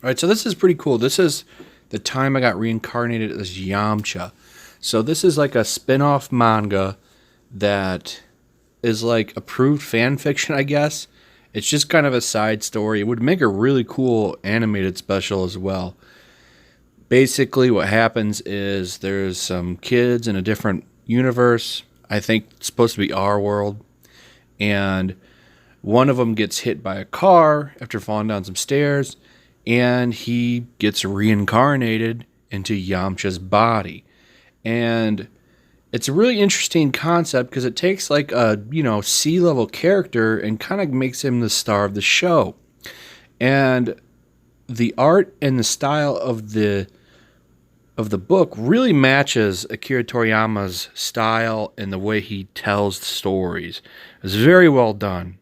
All right, so this is pretty cool. This is the time I got reincarnated as Yamcha. So this is like a spin-off manga that is like approved fan fiction, I guess. It's just kind of a side story. It would make a really cool animated special as well. Basically, what happens is there's some kids in a different universe. I think it's supposed to be our world. And one of them gets hit by a car after falling down some stairs. And he gets reincarnated into Yamcha's body. And it's a really interesting concept because it takes like a, C-level character and kind of makes him the star of the show. And the art and the style of the book really matches Akira Toriyama's style and the way he tells the stories. It's very well done.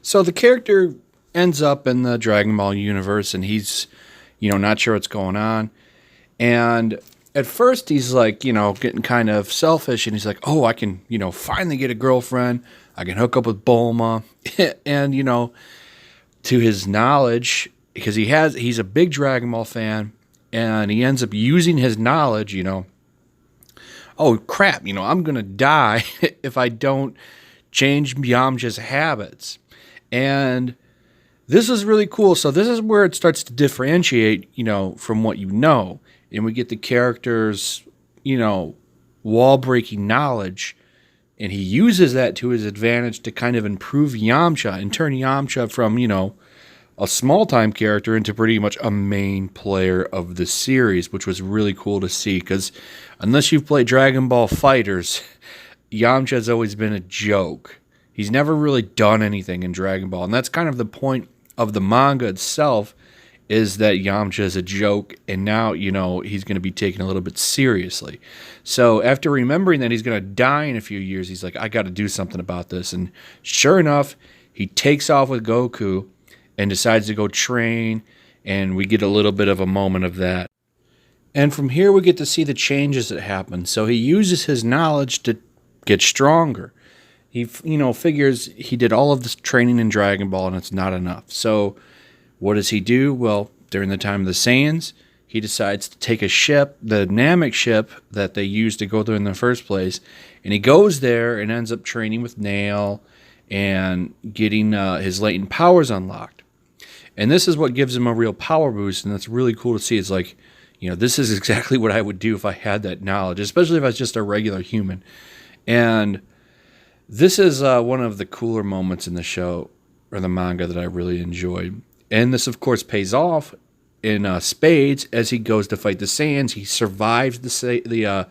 So the character ends up in the Dragon Ball universe and he's, not sure what's going on. And at first he's like, getting kind of selfish and he's like, oh, I can, finally get a girlfriend. I can hook up with Bulma. And, to his knowledge, because he's a big Dragon Ball fan and he ends up using his knowledge, oh crap, I'm going to die if I don't change Yamcha's habits. And this is really cool. So this is where it starts to differentiate, from what you know. And we get the character's, wall-breaking knowledge. And he uses that to his advantage to kind of improve Yamcha and turn Yamcha from, a small-time character into pretty much a main player of the series, which was really cool to see. Because unless you've played Dragon Ball FighterZ, Yamcha's always been a joke. He's never really done anything in Dragon Ball. And that's kind of the point of the manga itself, is that Yamcha is a joke, and now, he's going to be taken a little bit seriously. So after remembering that he's going to die in a few years, he's like, I got to do something about this. And sure enough, he takes off with Goku and decides to go train, and we get a little bit of a moment of that. And from here, we get to see the changes that happen. So he uses his knowledge to get stronger. He, figures he did all of this training in Dragon Ball, and it's not enough. So what does he do? Well, during the time of the Saiyans, he decides to take a ship, the Namek ship that they used to go there in the first place, and he goes there and ends up training with Nail and getting his latent powers unlocked. And this is what gives him a real power boost, and that's really cool to see. It's like, this is exactly what I would do if I had that knowledge, especially if I was just a regular human. And this is one of the cooler moments in the show, or the manga, that I really enjoyed. And this, of course, pays off in spades as he goes to fight the Saiyans. He survives the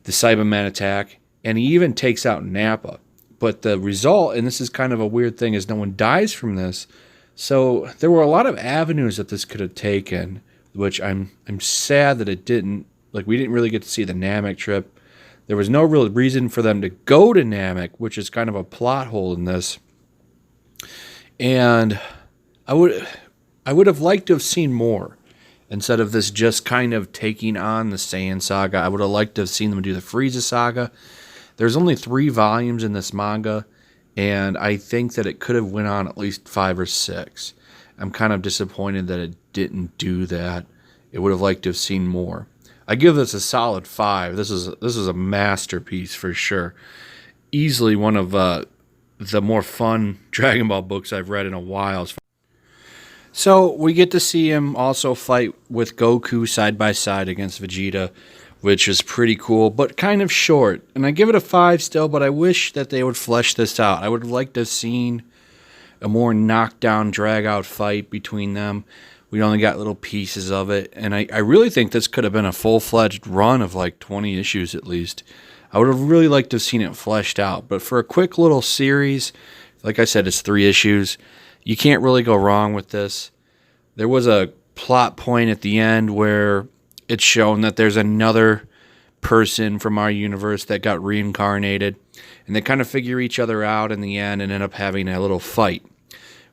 Cyberman attack, and he even takes out Nappa. But the result, and this is kind of a weird thing, is no one dies from this. So there were a lot of avenues that this could have taken, which I'm sad that it didn't. Like, we didn't really get to see the Namek trip. There was no real reason for them to go to Namek, which is kind of a plot hole in this. And I would have liked to have seen more instead of this just kind of taking on the Saiyan saga. I would have liked to have seen them do the Frieza saga. There's only 3 volumes in this manga, and I think that it could have went on at least 5 or 6. I'm kind of disappointed that it didn't do that. It would have liked to have seen more. I give this a solid 5. This is a masterpiece for sure. Easily one of the more fun Dragon Ball books I've read in a while. So we get to see him also fight with Goku side by side against Vegeta, which is pretty cool, but kind of short. And I give it a 5 still, but I wish that they would flesh this out. I would have liked to have seen a more knockdown, drag-out fight between them. We only got little pieces of it, and I really think this could have been a full-fledged run of like 20 issues at least. I would have really liked to have seen it fleshed out, but for a quick little series, like I said, it's 3 issues. You can't really go wrong with this. There was a plot point at the end where it's shown that there's another person from our universe that got reincarnated, and they kind of figure each other out in the end and end up having a little fight,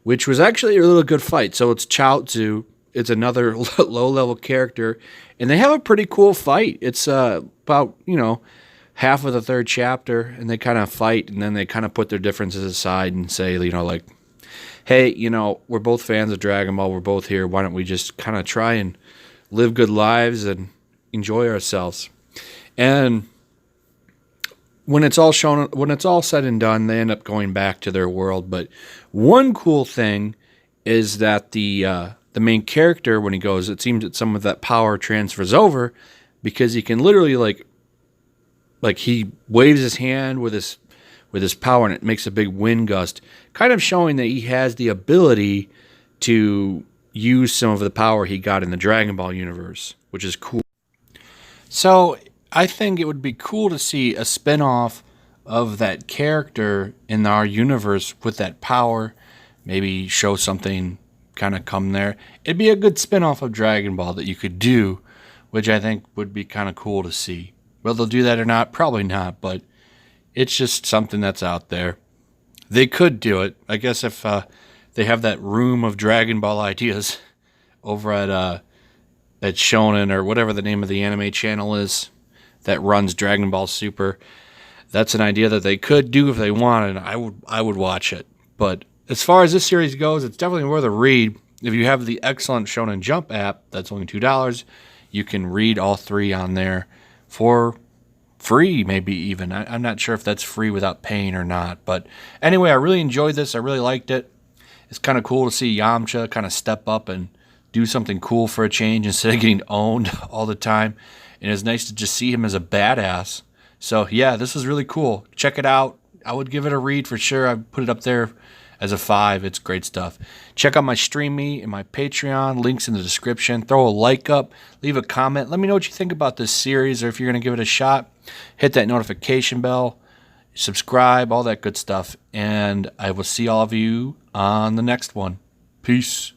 which was actually a little good fight. So it's Chaozu. It's another low-level character, and they have a pretty cool fight. It's about, half of the 3rd chapter, and they kind of fight, and then they kind of put their differences aside and say, hey, we're both fans of Dragon Ball. We're both here. Why don't we just kind of try and live good lives and enjoy ourselves? And when it's all said and done, they end up going back to their world. But one cool thing is that the main character, when he goes, it seems that some of that power transfers over, because he can literally like he waves his hand with his power and it makes a big wind gust, kind of showing that he has the ability to use some of the power he got in the Dragon Ball universe, which is cool. So I think it would be cool to see a spin-off of that character in our universe with that power, maybe show something kind of come there. It'd be a good spin-off of Dragon Ball that you could do, which I think would be kind of cool to see. Will they'll do that or not? Probably not, but it's just something that's out there. They could do it. I guess if they have that room of Dragon Ball ideas over at Shonen, or whatever the name of the anime channel is that runs Dragon Ball Super. That's an idea that they could do if they wanted. I would watch it. But as far as this series goes, it's definitely worth a read. If you have the excellent Shonen Jump app, that's only $2. You can read all 3 on there for free, maybe even. I'm not sure if that's free without paying or not. But anyway, I really enjoyed this. I really liked it. It's kind of cool to see Yamcha kind of step up and do something cool for a change instead of getting owned all the time. And it's nice to just see him as a badass. So yeah, this is really cool. Check it out. I would give it a read for sure. I put it up there as a 5. It's great stuff. Check out my Stream Me and my Patreon. Links in the description. Throw a like up. Leave a comment. Let me know what you think about this series, or if you're going to give it a shot. Hit that notification bell. Subscribe. All that good stuff. And I will see all of you on the next one. Peace.